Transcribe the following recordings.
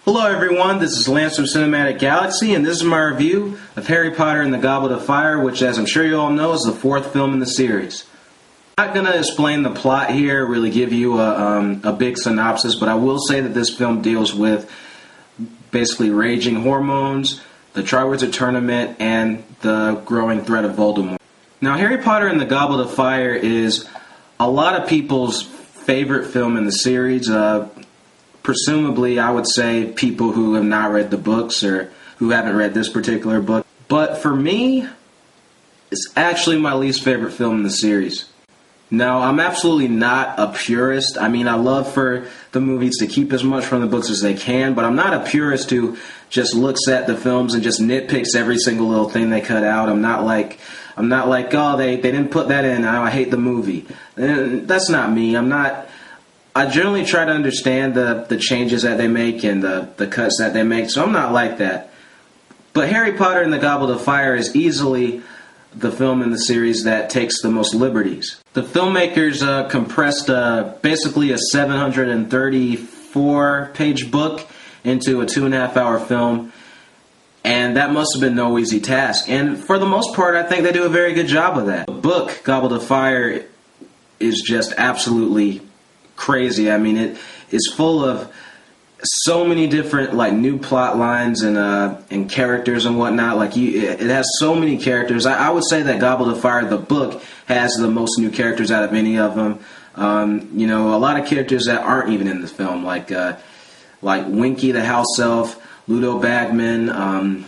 Hello everyone, this is Lance from Cinematic Galaxy, and this is my review of Harry Potter and the Goblet of Fire, which, as I'm sure you all know, is the fourth film in the series. I'm not going to explain the plot here, really give you a big synopsis, but I will say that this film deals with basically raging hormones, the Triwizard Tournament, and the growing threat of Voldemort. Now, Harry Potter and the Goblet of Fire is a lot of people's favorite film in the series. Presumably, I would say people who have not read the books or who haven't read this particular book. But for me, it's actually my least favorite film in the series. Now, I'm absolutely not a purist. I mean, I love for the movies to keep as much from the books as they can, but I'm not a purist who just looks at the films and just nitpicks every single little thing they cut out. I'm not like, oh, they didn't put that in, I hate the movie. And that's not me. I generally try to understand the changes that they make and the cuts that they make, so I'm not like that. But Harry Potter and the Goblet of Fire is easily the film in the series that takes the most liberties. The filmmakers compressed basically a 734-page book into a 2.5-hour film, and that must have been no easy task. And for the most part, I think they do a very good job of that. The book, Goblet of Fire, is just absolutely crazy. I mean, it is full of so many different new plot lines and characters and whatnot. It has so many characters. I would say that Goblet of Fire, the book, has the most new characters out of any of them. A lot of characters that aren't even in the film, like Winky the house elf, Ludo Bagman.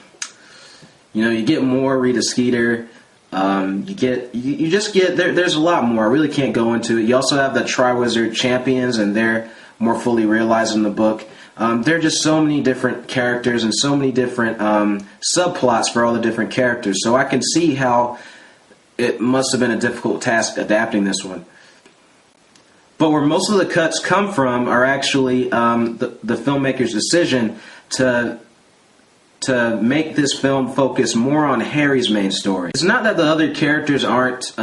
You get more Rita Skeeter. You just get there's a lot more. I really can't go into it. You also have the Triwizard Champions, and they're more fully realized in the book. There are just so many different characters and so many different subplots for all the different characters. So I can see how it must have been a difficult task adapting this one. But where most of the cuts come from are actually the filmmaker's decision to make this film focus more on Harry's main story. It's not that the other characters aren't,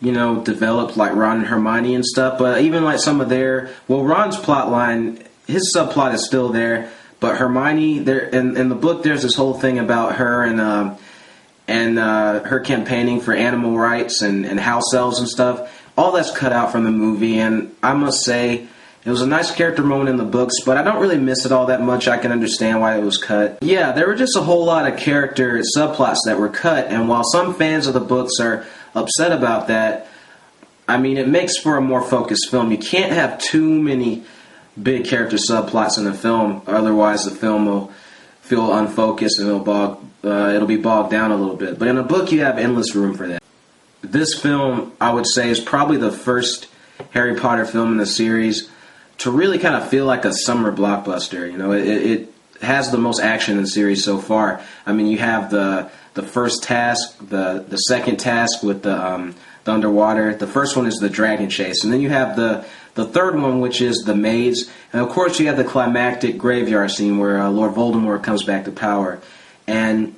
developed like Ron and Hermione and stuff, but even some of Ron's plot line, his subplot is still there, but Hermione, in the book, there's this whole thing about her and her campaigning for animal rights and house elves and stuff. All that's cut out from the movie, and I must say, it was a nice character moment in the books, but I don't really miss it all that much. I can understand why it was cut. Yeah, there were just a whole lot of character subplots that were cut, and while some fans of the books are upset about that, I mean, it makes for a more focused film. You can't have too many big character subplots in the film, otherwise the film will feel unfocused and it'll be bogged down a little bit. But in a book, you have endless room for that. This film, I would say, is probably the first Harry Potter film in the series to really kind of feel like a summer blockbuster. It has the most action in the series so far. I mean, you have the first task, the second task with the underwater. The first one is the dragon chase, and then you have the third one, which is the maze, and of course you have the climactic graveyard scene where Lord Voldemort comes back to power. And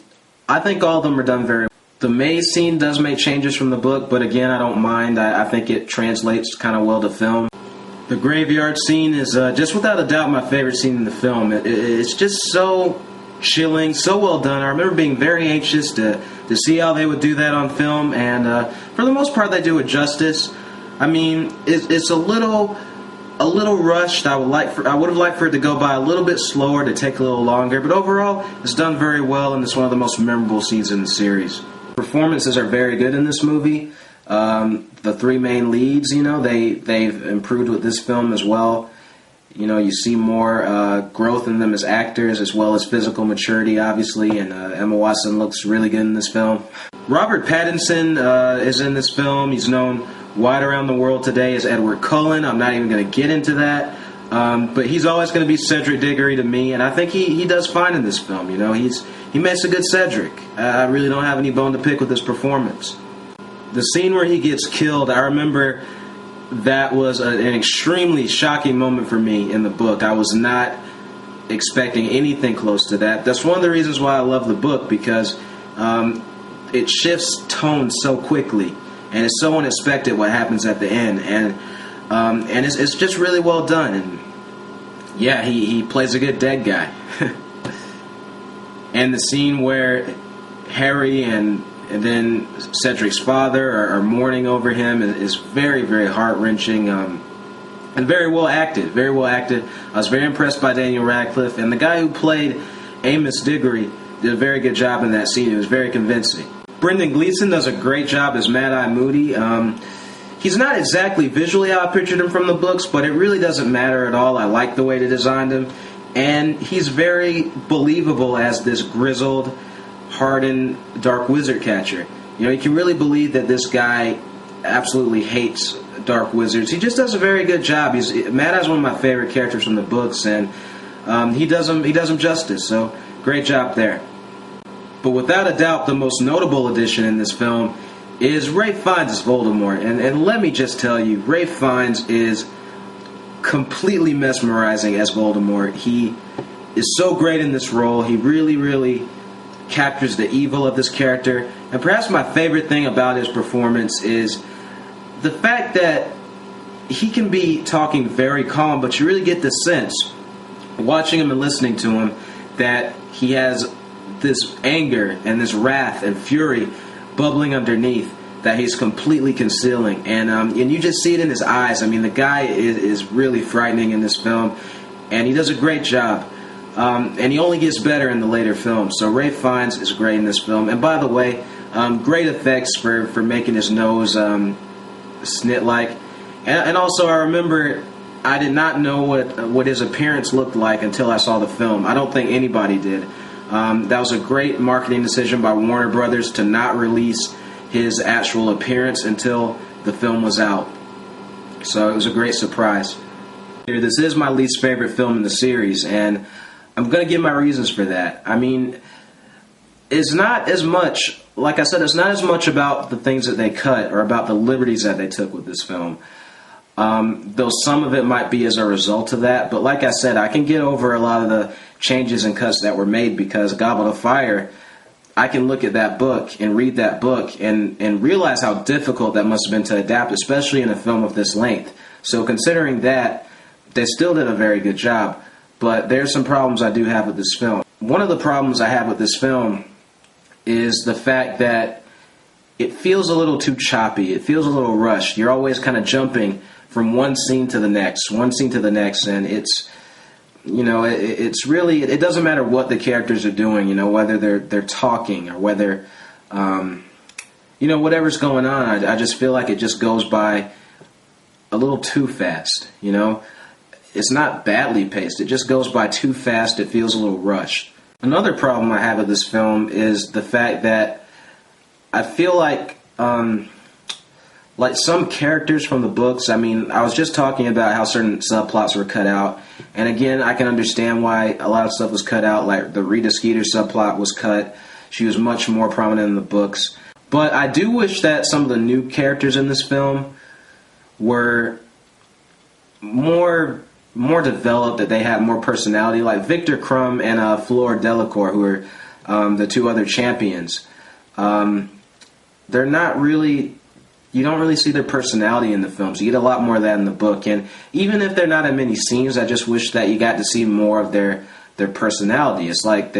I think all of them are done very well. The maze scene does make changes from the book, but again, I don't mind. I think it translates kind of well to film. The graveyard scene is just without a doubt my favorite scene in the film. It's just so chilling, so well done. I remember being very anxious to see how they would do that on film, and for the most part they do it justice. I mean, it's a little rushed. I would have liked for it to go by a little bit slower, to take a little longer, but overall it's done very well, and it's one of the most memorable scenes in the series. Performances are very good in this movie. The three main leads, they've improved with this film as well. You see more growth in them as actors, as well as physical maturity, obviously, and Emma Watson looks really good in this film. Robert Pattinson is in this film. He's known wide around the world today as Edward Cullen. I'm not even going to get into that. But he's always going to be Cedric Diggory to me, and I think he does fine in this film. You know, he makes a good Cedric. I really don't have any bone to pick with his performance. The scene where he gets killed, I remember that was an extremely shocking moment for me in the book. I was not expecting anything close to that. That's one of the reasons why I love the book, because it shifts tone so quickly, and it's so unexpected what happens at the end, and it's just really well done. And yeah, he plays a good dead guy. And the scene where Harry and then Cedric's father are mourning over him is very, very heart-wrenching, and very well acted. Very well acted. I was very impressed by Daniel Radcliffe, and the guy who played Amos Diggory did a very good job in that scene. It was very convincing. Brendan Gleeson does a great job as Mad-Eye Moody. He's not exactly visually how I pictured him from the books, but it really doesn't matter at all. I like the way they designed him, and he's very believable as this grizzled, hardened dark wizard catcher. You know, you can really believe that this guy absolutely hates dark wizards. He just does a very good job. Mad-Eye's one of my favorite characters from the books, and he does him justice. So great job there. But without a doubt, the most notable addition in this film is Ralph Fiennes as Voldemort. And let me just tell you, Ralph Fiennes is completely mesmerizing as Voldemort. He is so great in this role. He really, really captures the evil of this character. And perhaps my favorite thing about his performance is the fact that he can be talking very calm, but you really get the sense, watching him and listening to him, that he has this anger and this wrath and fury bubbling underneath that he's completely concealing. And you just see it in his eyes. I mean, the guy is really frightening in this film, and he does a great job. And he only gets better in the later films. So Ralph Fiennes is great in this film. And by the way, great effects for making his nose snit-like. And also, I remember I did not know what his appearance looked like until I saw the film. I don't think anybody did. That was a great marketing decision by Warner Brothers to not release his actual appearance until the film was out. So it was a great surprise. This is my least favorite film in the series, and I'm going to give my reasons for that. I mean, it's not as much, like I said, it's not as much about the things that they cut or about the liberties that they took with this film. Though some of it might be as a result of that. But like I said, I can get over a lot of the changes and cuts that were made, because Goblet of Fire, I can look at that book and read that book and realize how difficult that must have been to adapt, especially in a film of this length. So considering that, they still did a very good job. But there's some problems I do have with this film. One of the problems I have with this film is the fact that it feels a little too choppy. It feels a little rushed. You're always kind of jumping from one scene to the next, and it's, you know, it's really, it doesn't matter what the characters are doing, you know, whether they're talking or whether, you know, whatever's going on. I just feel like it just goes by a little too fast, you know. It's not badly paced. It just goes by too fast. It feels a little rushed. Another problem I have with this film is the fact that I feel like some characters from the books, I mean, I was just talking about how certain subplots were cut out. And again, I can understand why a lot of stuff was cut out. Like the Rita Skeeter subplot was cut. She was much more prominent in the books. But I do wish that some of the new characters in this film were more developed, that they had more personality, like Victor Crumb and Fleur Delacour, who are the two other champions. They're not really, you don't really see their personality in the films. You get a lot more of that in the book, and even if they're not in many scenes, I just wish that you got to see more of their personality. It's like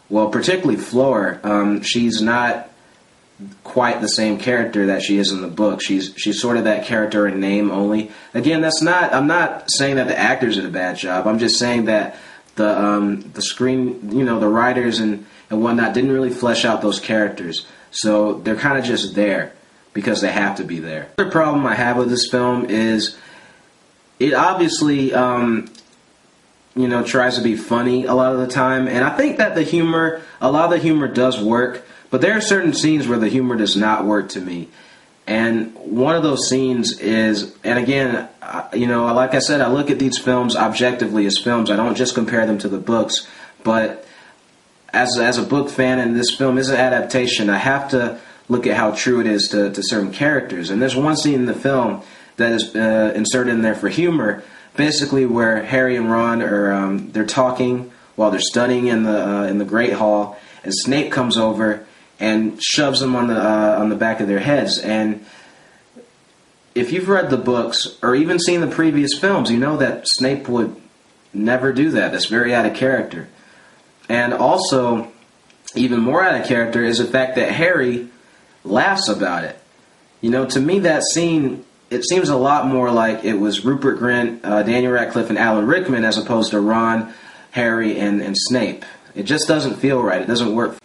particularly Fleur, she's not quite the same character that she is in the book. She's sort of that character in name only. Again, I'm not saying that the actors did a bad job. I'm just saying that the screen, you know, the writers and whatnot didn't really flesh out those characters. So they're kind of just there because they have to be there. The other problem I have with this film is it obviously, you know, tries to be funny a lot of the time. And I think that a lot of the humor does work. But there are certain scenes where the humor does not work to me. And one of those scenes is, and again, like I said, I look at these films objectively as films. I don't just compare them to the books. But as a book fan, and this film is an adaptation, I have to look at how true it is to certain characters. And there's one scene in the film that is inserted in there for humor, basically where Harry and Ron are they're talking while they're studying in the Great Hall, and Snape comes over and shoves them on the back of their heads. And if you've read the books or even seen the previous films, you know that Snape would never do that. That's very out of character. And also, even more out of character is the fact that Harry laughs about it. To me, that scene, it seems a lot more like it was Rupert Grint, Daniel Radcliffe, and Alan Rickman as opposed to Ron, Harry, and Snape. It just doesn't feel right. It doesn't work.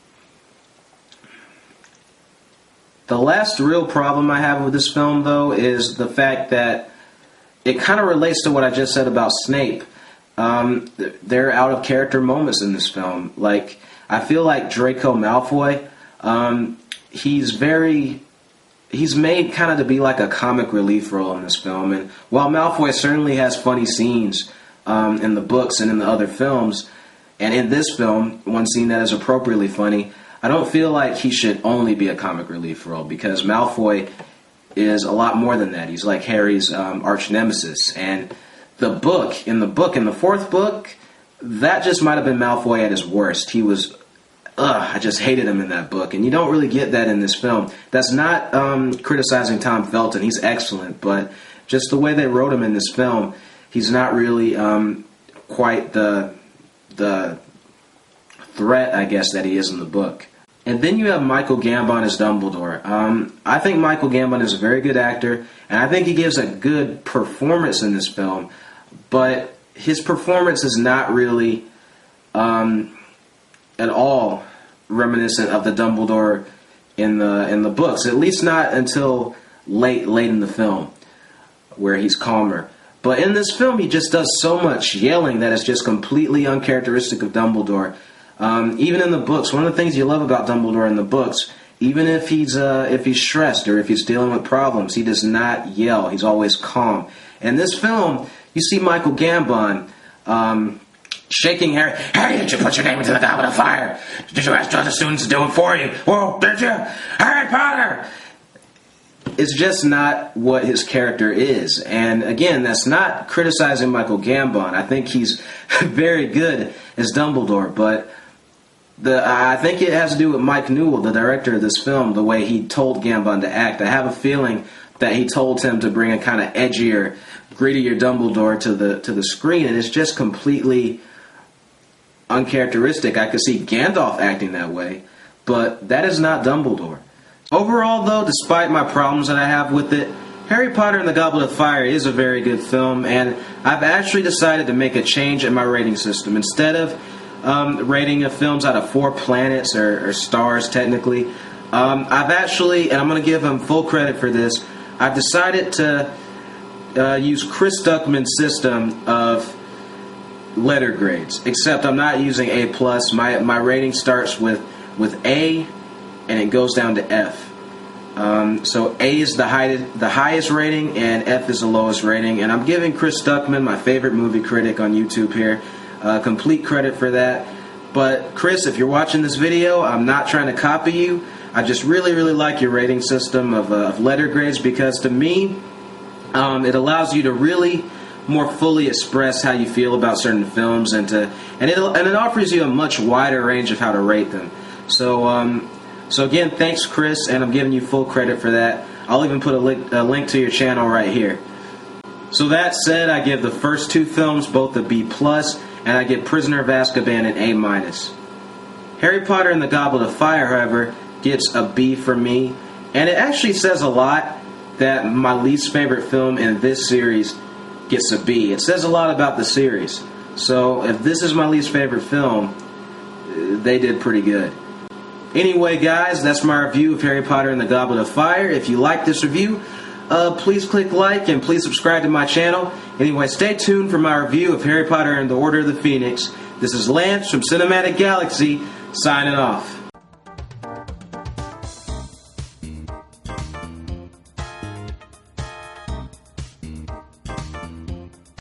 The last real problem I have with this film, though, is the fact that it kind of relates to what I just said about Snape. There are out-of-character moments in this film. Like, I feel like Draco Malfoy, he's made kind of to be like a comic relief role in this film. And while Malfoy certainly has funny scenes in the books and in the other films, and in this film, one scene that is appropriately funny, I don't feel like he should only be a comic relief role, because Malfoy is a lot more than that. He's like Harry's arch nemesis. And in the fourth book, that just might have been Malfoy at his worst. He was, I just hated him in that book. And you don't really get that in this film. That's not criticizing Tom Felton. He's excellent. But just the way they wrote him in this film, he's not really quite the threat, I guess, that he is in the book. And then you have Michael Gambon as Dumbledore. I think Michael Gambon is a very good actor, and I think he gives a good performance in this film, but his performance is not really at all reminiscent of the Dumbledore in the books, at least not until late in the film, where he's calmer. But in this film, he just does so much yelling that is just completely uncharacteristic of Dumbledore. Even in the books, one of the things you love about Dumbledore in the books, even if he's stressed or if he's dealing with problems, he does not yell. He's always calm. In this film, you see Michael Gambon shaking Harry. Harry, did you put your name into the Goblet of Fire? Did you ask other students to do it for you? Whoa, did you? Harry Potter! It's just not what his character is. And again, that's not criticizing Michael Gambon. I think he's very good as Dumbledore, but I think it has to do with Mike Newell, the director of this film, the way he told Gambon to act. I have a feeling that he told him to bring a kind of edgier, grittier Dumbledore to the screen, and it's just completely uncharacteristic. I could see Gandalf acting that way, but that is not Dumbledore. Overall, though, despite my problems that I have with it, Harry Potter and the Goblet of Fire is a very good film, and I've actually decided to make a change in my rating system. Instead of rating films out of 4 planets or stars, technically, I've actually, and I'm going to give him full credit for this, I've decided to use Chris Stuckmann's system of letter grades, except I'm not using A+. My rating starts with A, and it goes down to F. So A is the highest rating, and F is the lowest rating. And I'm giving Chris Stuckmann, my favorite movie critic on YouTube here, complete credit for that. But Chris, if you're watching this video, I'm not trying to copy you. I just really like your rating system of letter grades, because to me, it allows you to really more fully express how you feel about certain films, and it offers you a much wider range of how to rate them. So again, thanks, Chris, and I'm giving you full credit for that. I'll even put a link to your channel right here. So that said, I give the first 2 films both a B+, and I give Prisoner of Azkaban an A-. Harry Potter and the Goblet of Fire, however, gets a B for me, and it actually says a lot that my least favorite film in this series gets a B. It says a lot about the series. So if this is my least favorite film, they did pretty good. Anyway, guys, that's my review of Harry Potter and the Goblet of Fire. If you like this review, please click like and please subscribe to my channel. Anyway, stay tuned for my review of Harry Potter and the Order of the Phoenix. This is Lance from Cinematic Galaxy, signing off.